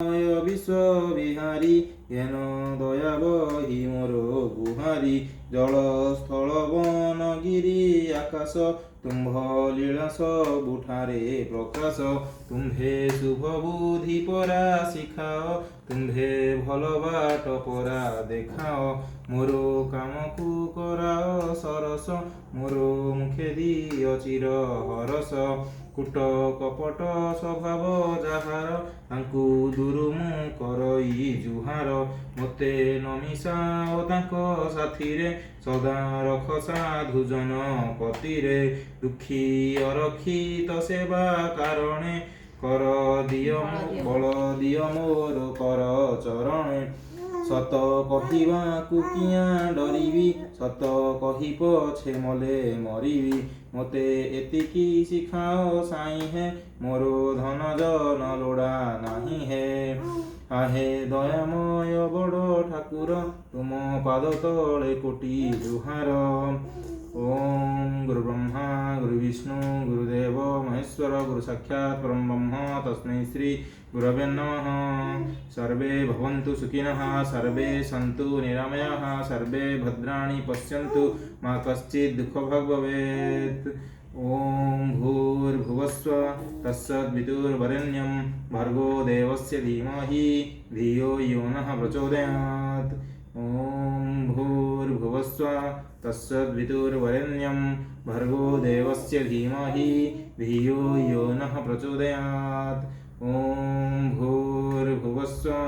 विश्वविहारी येन दया बही मोर गुहारी जल स्थल वन गिरी आकाश तुम्भ लीला सबुठारे प्रकाश तुम्भे शुभ बुद्धि परा शिखाओ तुम्भे भल बाट परा देखाओ मोर काम को कराओ सरस मोर मुखे दियो चिर हरस कुट कपट स्वभाव जाहार तांकु दूर मु करई जुहार मते नमिषाओ तांको साथीरे सदा रख साधु जन पतिरे दुखी अरक्षित सेवा कारणे कर दिय बल दिय मोर कर चरणे सत कहिबाकु किया डरिबी सत कहि पछे मले मरिबी मते एतिकी शिखाओ साई है मोरो धन जन लोड़ा नाही है आहे दयामय बड़ ठाकुर तुम पाद तले कोटि जुहार ओम गुरु ब्रह्मा गुरु विष्णु गुरुदेव महेश्वर गुरु साक्षात् परम ब्रह्म तस्मै श्री गुरवे नमः। सर्वे भवन्तु सुखिनः सर्वे सन्तु निरामयाः सर्वे भद्राणि पश्यन्तु मा कश्चित् दुःखभाग् भवेत्। ओम भूर्भुवस्सुः तत्सवितुर्वरेण्यं भर्गो देवस्य धीमहि धियो यो नः प्रचोदयात्। ओम भूर्भुवस्सुः तत्सवितुर्वरेण्यं भर्गो देवस्य धीमहि धियो यो नः प्रचोदयात्। ओम भूर्भुवस्सुः